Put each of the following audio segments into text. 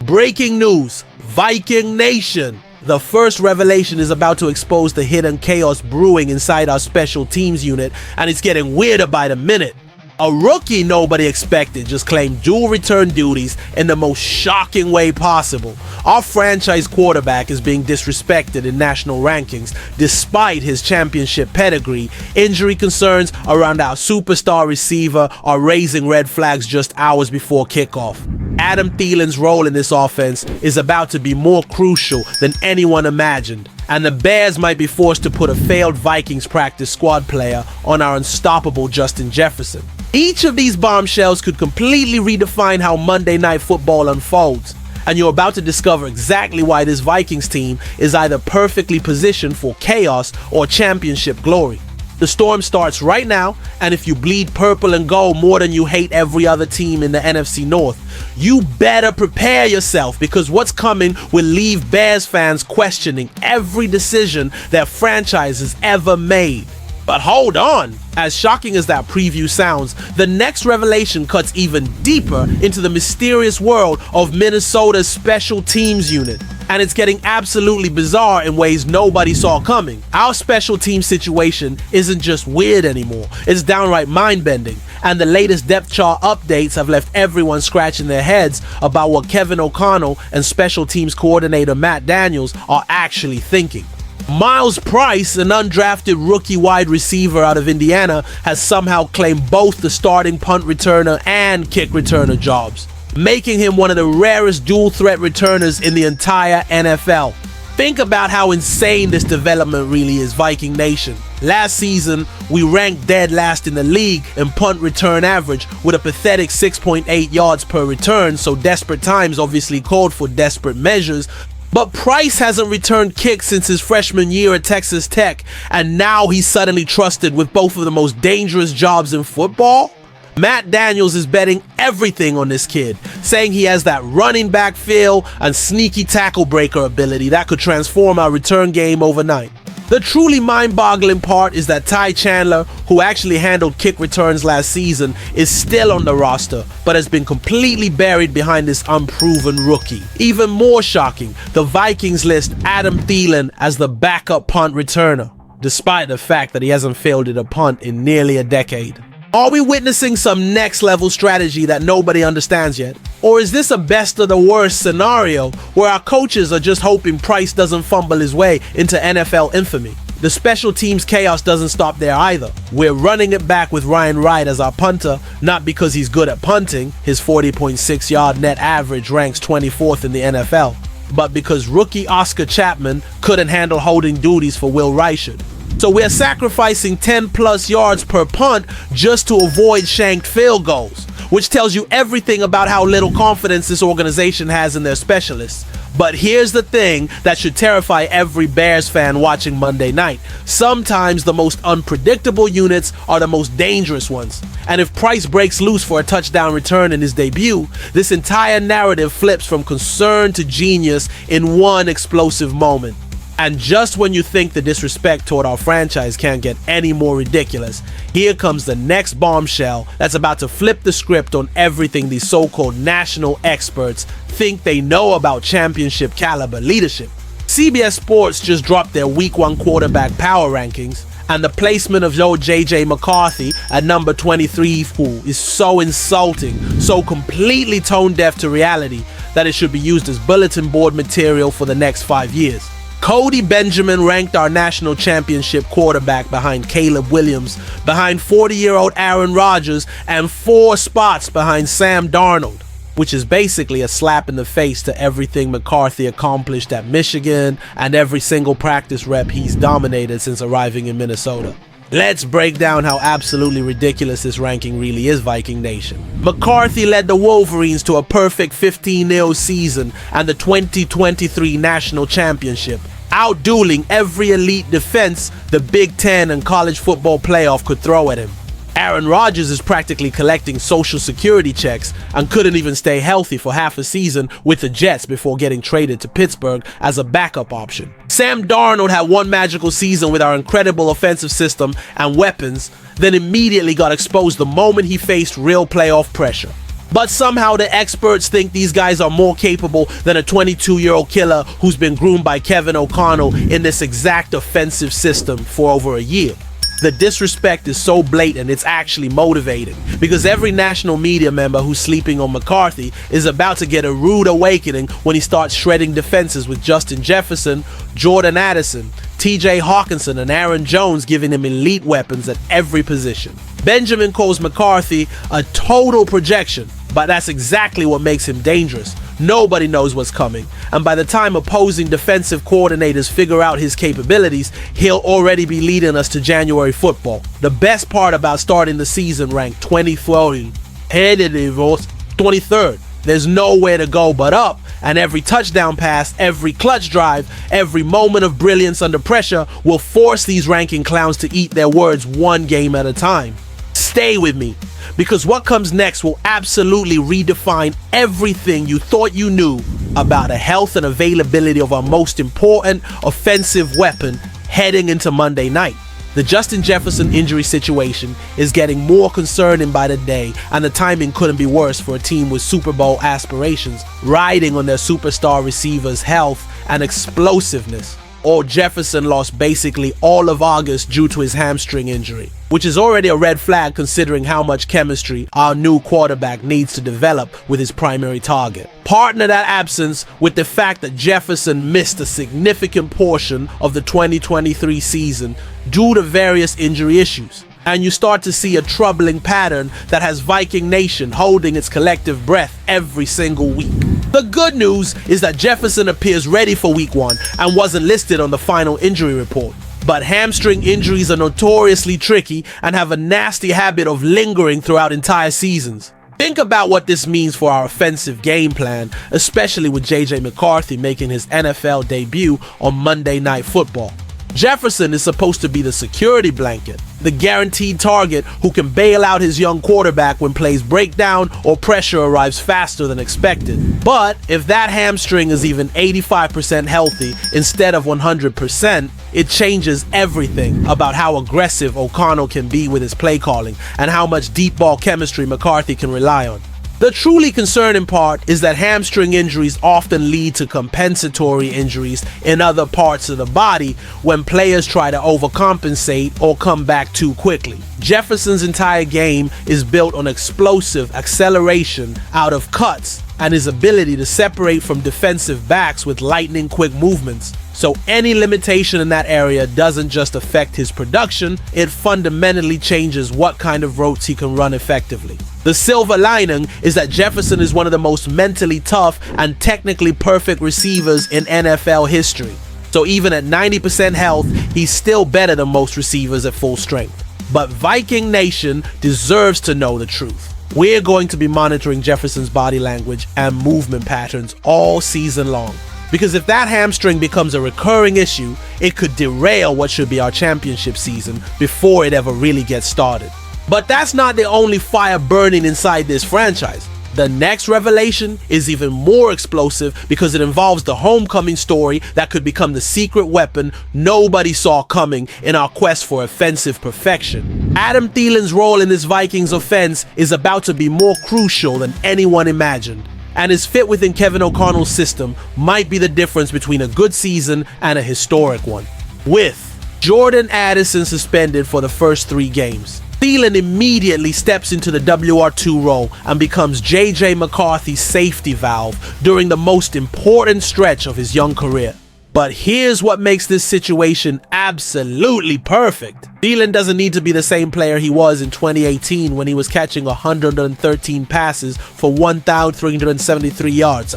Breaking news, Viking Nation. The first revelation is about to expose the hidden chaos brewing inside our special teams unit, and it's getting weirder by the minute. A rookie nobody expected just claimed dual return duties in the most shocking way possible. Our franchise quarterback is being disrespected in national rankings despite his championship pedigree. Injury concerns around our superstar receiver are raising red flags just hours before kickoff. Adam Thielen's role in this offense is about to be more crucial than anyone imagined, and the Bears might be forced to put a failed Vikings practice squad player on our unstoppable Justin Jefferson. Each of these bombshells could completely redefine how Monday Night Football unfolds, and you're about to discover exactly why this Vikings team is either perfectly positioned for chaos or championship glory. The storm starts right now, and if you bleed purple and gold more than you hate every other team in the NFC North, you better prepare yourself, because what's coming will leave Bears fans questioning every decision their franchise has ever made. But hold on, as shocking as that preview sounds, the next revelation cuts even deeper into the mysterious world of Minnesota's special teams unit. And it's getting absolutely bizarre in ways nobody saw coming. Our special team situation isn't just weird anymore, it's downright mind-bending. And the latest depth chart updates have left everyone scratching their heads about what Kevin O'Connell and special teams coordinator Matt Daniels are actually thinking. Miles Price, an undrafted rookie wide receiver out of Indiana, has somehow claimed both the starting punt returner and kick returner jobs, making him one of the rarest dual threat returners in the entire NFL. Think about how insane this development really is, Viking Nation. Last season, we ranked dead last in the league in punt return average with a pathetic 6.8 yards per return, so desperate times obviously called for desperate measures. But Price hasn't returned kicks since his freshman year at Texas Tech, and now he's suddenly trusted with both of the most dangerous jobs in football? Matt Daniels is betting everything on this kid, saying he has that running back feel and sneaky tackle breaker ability that could transform our return game overnight. The truly mind-boggling part is that Ty Chandler, who actually handled kick returns last season, is still on the roster, but has been completely buried behind this unproven rookie. Even more shocking, the Vikings list Adam Thielen as the backup punt returner, despite the fact that he hasn't fielded a punt in nearly a decade. Are we witnessing some next-level strategy that nobody understands yet? Or is this a best of the worst scenario where our coaches are just hoping Price doesn't fumble his way into NFL infamy? The special teams chaos doesn't stop there either. We're running it back with Ryan Wright as our punter, not because he's good at punting, his 40.6 yard net average ranks 24th in the NFL, but because rookie Oscar Chapman couldn't handle holding duties for Will Reichard. So we're sacrificing 10 plus yards per punt just to avoid shanked field goals, which tells you everything about how little confidence this organization has in their specialists. But here's the thing that should terrify every Bears fan watching Monday night. Sometimes the most unpredictable units are the most dangerous ones. And if Price breaks loose for a touchdown return in his debut, this entire narrative flips from concern to genius in one explosive moment. And just when you think the disrespect toward our franchise can't get any more ridiculous, here comes the next bombshell that's about to flip the script on everything these so-called national experts think they know about championship caliber leadership. CBS Sports just dropped their Week 1 quarterback power rankings, and the placement of J.J. McCarthy at number 23 is so insulting, so completely tone-deaf to reality, that it should be used as bulletin board material for the next 5 years. Cody Benjamin ranked our national championship quarterback behind Caleb Williams, behind 40-year-old Aaron Rodgers, and 4 spots behind Sam Darnold, which is basically a slap in the face to everything McCarthy accomplished at Michigan and every single practice rep he's dominated since arriving in Minnesota. Let's break down how absolutely ridiculous this ranking really is, Viking Nation. McCarthy led the Wolverines to a perfect 15-0 season and the 2023 national championship, outdueling every elite defense the Big Ten and college football playoff could throw at him. Aaron Rodgers is practically collecting social security checks and couldn't even stay healthy for half a season with the Jets before getting traded to Pittsburgh as a backup option. Sam Darnold had one magical season with our incredible offensive system and weapons, then immediately got exposed the moment he faced real playoff pressure. But somehow the experts think these guys are more capable than a 22-year-old killer who's been groomed by Kevin O'Connell in this exact offensive system for over a year. The disrespect is so blatant it's actually motivating, because every national media member who's sleeping on McCarthy is about to get a rude awakening when he starts shredding defenses with Justin Jefferson, Jordan Addison, TJ Hawkinson, and Aaron Jones giving him elite weapons at every position. Benjamin calls McCarthy a total projection, but that's exactly what makes him dangerous. Nobody knows what's coming, and by the time opposing defensive coordinators figure out his capabilities, he'll already be leading us to January football. The best part about starting the season ranked 23rd, 23rd. There's nowhere to go but up, and every touchdown pass, every clutch drive, every moment of brilliance under pressure will force these ranking clowns to eat their words one game at a time. Stay with me, because what comes next will absolutely redefine everything you thought you knew about the health and availability of our most important offensive weapon heading into Monday night. The Justin Jefferson injury situation is getting more concerning by the day, and the timing couldn't be worse for a team with Super Bowl aspirations, riding on their superstar receivers' health and explosiveness. Jefferson lost basically all of August due to his hamstring injury, which is already a red flag considering how much chemistry our new quarterback needs to develop with his primary target. Partner that absence with the fact that Jefferson missed a significant portion of the 2023 season due to various injury issues, and you start to see a troubling pattern that has Viking Nation holding its collective breath every single week. The good news is that Jefferson appears ready for week 1 and wasn't listed on the final injury report. But hamstring injuries are notoriously tricky and have a nasty habit of lingering throughout entire seasons. Think about what this means for our offensive game plan, especially with JJ McCarthy making his NFL debut on Monday Night Football. Jefferson is supposed to be the security blanket, the guaranteed target who can bail out his young quarterback when plays break down or pressure arrives faster than expected. But if that hamstring is even 85% healthy instead of 100%, it changes everything about how aggressive O'Connell can be with his play calling and how much deep ball chemistry McCarthy can rely on. The truly concerning part is that hamstring injuries often lead to compensatory injuries in other parts of the body when players try to overcompensate or come back too quickly. Jefferson's entire game is built on explosive acceleration out of cuts and his ability to separate from defensive backs with lightning quick movements. So any limitation in that area doesn't just affect his production, it fundamentally changes what kind of routes he can run effectively. The silver lining is that Jefferson is one of the most mentally tough and technically perfect receivers in NFL history. So even at 90% health, he's still better than most receivers at full strength. But Viking Nation deserves to know the truth. We're going to be monitoring Jefferson's body language and movement patterns all season long. Because if that hamstring becomes a recurring issue, it could derail what should be our championship season before it ever really gets started. But that's not the only fire burning inside this franchise. The next revelation is even more explosive because it involves the homecoming story that could become the secret weapon nobody saw coming in our quest for offensive perfection. Adam Thielen's role in this Vikings offense is about to be more crucial than anyone imagined, and his fit within Kevin O'Connell's system might be the difference between a good season and a historic one. With Jordan Addison suspended for the first 3 games, Thielen immediately steps into the WR2 role and becomes JJ McCarthy's safety valve during the most important stretch of his young career. But here's what makes this situation absolutely perfect. Thielen doesn't need to be the same player he was in 2018 when he was catching 113 passes for 1,373 yards.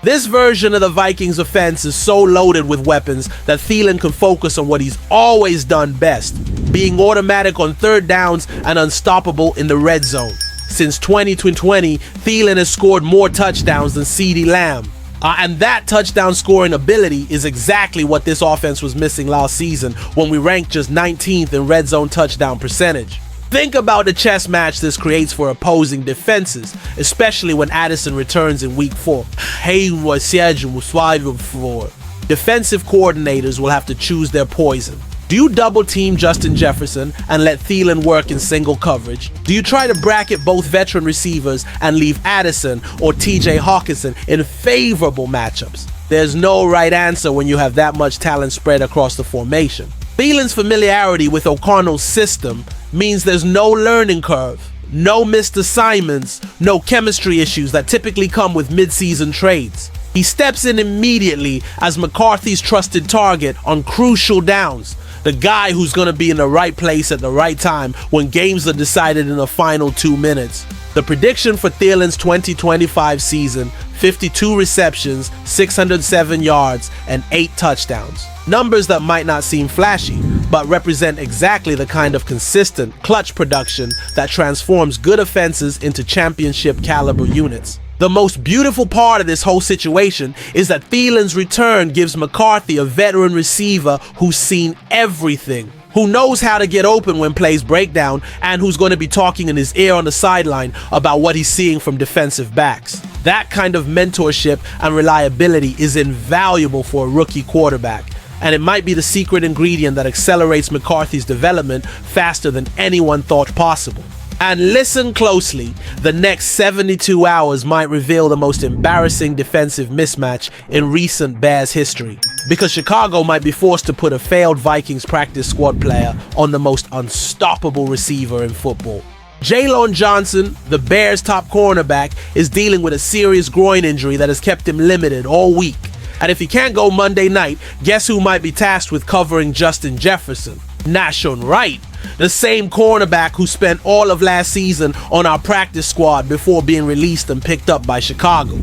This version of the Vikings offense is so loaded with weapons that Thielen can focus on what he's always done best, being automatic on third downs and unstoppable in the red zone. Since 2020, Thielen has scored more touchdowns than CeeDee Lamb. And that touchdown scoring ability is exactly what this offense was missing last season when we ranked just 19th in red zone touchdown percentage. Think about the chess match this creates for opposing defenses, especially when Addison returns in week 4. Defensive coordinators will have to choose their poison. Do you double team Justin Jefferson and let Thielen work in single coverage? Do you try to bracket both veteran receivers and leave Addison or TJ Hawkinson in favorable matchups? There's no right answer when you have that much talent spread across the formation. Thielen's familiarity with O'Connell's system means there's no learning curve, no missed assignments, no chemistry issues that typically come with mid-season trades. He steps in immediately as McCarthy's trusted target on crucial downs, the guy who's going to be in the right place at the right time when games are decided in the final 2 minutes. The prediction for Thielen's 2025 season: 52 receptions, 607 yards, and 8 touchdowns. Numbers that might not seem flashy, but represent exactly the kind of consistent, clutch production that transforms good offenses into championship caliber units. The most beautiful part of this whole situation is that Thielen's return gives McCarthy a veteran receiver who's seen everything, who knows how to get open when plays break down, and who's going to be talking in his ear on the sideline about what he's seeing from defensive backs. That kind of mentorship and reliability is invaluable for a rookie quarterback, and it might be the secret ingredient that accelerates McCarthy's development faster than anyone thought possible. And listen closely, the next 72 hours might reveal the most embarrassing defensive mismatch in recent Bears history, because Chicago might be forced to put a failed Vikings practice squad player on the most unstoppable receiver in football. Jaylon Johnson, the Bears' top cornerback, is dealing with a serious groin injury that has kept him limited all week. And if he can't go Monday night, guess who might be tasked with covering Justin Jefferson? Nashon Wright, the same cornerback who spent all of last season on our practice squad before being released and picked up by Chicago.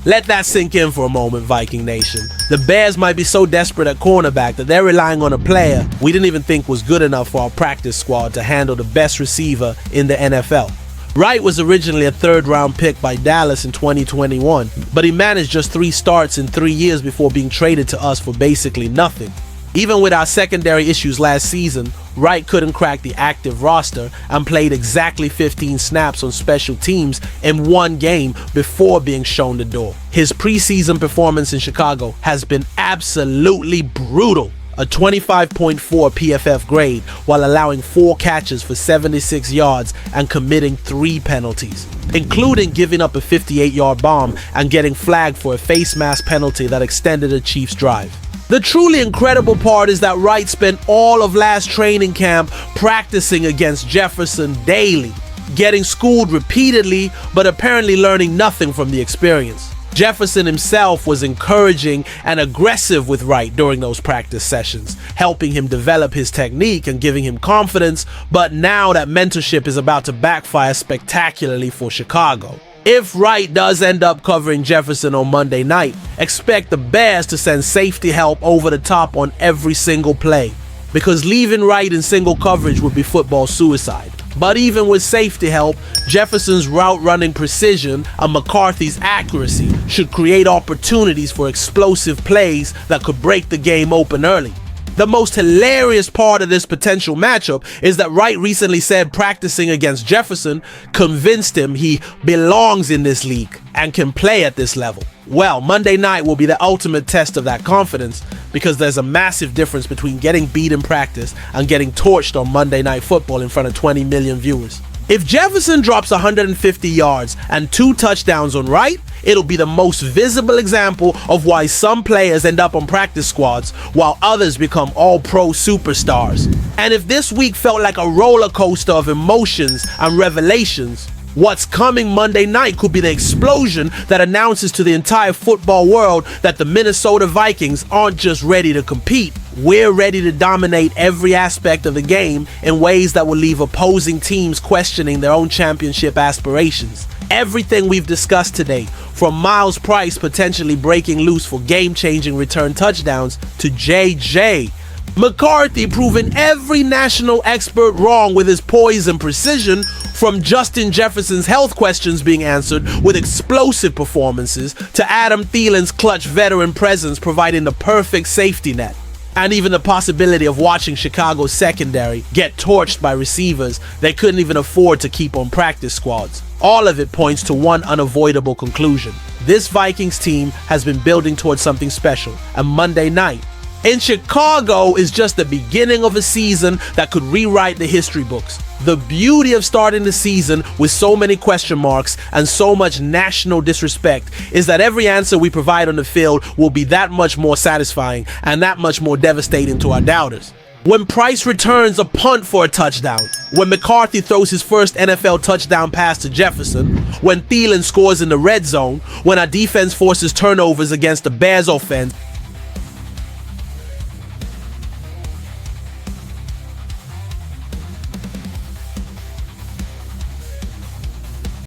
Let that sink in for a moment, Viking Nation. The Bears might be so desperate at cornerback that they're relying on a player we didn't even think was good enough for our practice squad to handle the best receiver in the NFL. Wright was originally a third-round pick by Dallas in 2021, but he managed just 3 starts in 3 years before being traded to us for basically nothing. Even with our secondary issues last season, Wright couldn't crack the active roster and played exactly 15 snaps on special teams in 1 game before being shown the door. His preseason performance in Chicago has been absolutely brutal. A 25.4 PFF grade while allowing 4 catches for 76 yards and committing 3 penalties, including giving up a 58-yard bomb and getting flagged for a face mask penalty that extended a Chiefs drive. The truly incredible part is that Wright spent all of last training camp practicing against Jefferson daily, getting schooled repeatedly, but apparently learning nothing from the experience. Jefferson himself was encouraging and aggressive with Wright during those practice sessions, helping him develop his technique and giving him confidence, but now that mentorship is about to backfire spectacularly for Chicago. If Wright does end up covering Jefferson on Monday night, expect the Bears to send safety help over the top on every single play, because leaving Wright in single coverage would be football suicide. But even with safety help, Jefferson's route running precision and McCarthy's accuracy should create opportunities for explosive plays that could break the game open early. The most hilarious part of this potential matchup is that Wright recently said practicing against Jefferson convinced him he belongs in this league and can play at this level. Well, Monday night will be the ultimate test of that confidence, because there's a massive difference between getting beat in practice and getting torched on Monday Night Football in front of 20 million viewers. If Jefferson drops 150 yards and 2 touchdowns on Wright, it'll be the most visible example of why some players end up on practice squads while others become all-pro superstars. And if this week felt like a roller coaster of emotions and revelations, what's coming Monday night could be the explosion that announces to the entire football world that the Minnesota Vikings aren't just ready to compete. We're ready to dominate every aspect of the game in ways that will leave opposing teams questioning their own championship aspirations. Everything we've discussed today, from Miles Price potentially breaking loose for game-changing return touchdowns to JJ McCarthy proving every national expert wrong with his poise and precision, from Justin Jefferson's health questions being answered with explosive performances to Adam Thielen's clutch veteran presence providing the perfect safety net, and even the possibility of watching Chicago's secondary get torched by receivers they couldn't even afford to keep on practice squads. All of it points to one unavoidable conclusion. This Vikings team has been building towards something special, and Monday night In Chicago is just the beginning of a season that could rewrite the history books. The beauty of starting the season with so many question marks and so much national disrespect is that every answer we provide on the field will be that much more satisfying and that much more devastating to our doubters. When Price returns a punt for a touchdown, when McCarthy throws his first NFL touchdown pass to Jefferson, when Thielen scores in the red zone, when our defense forces turnovers against the Bears offense,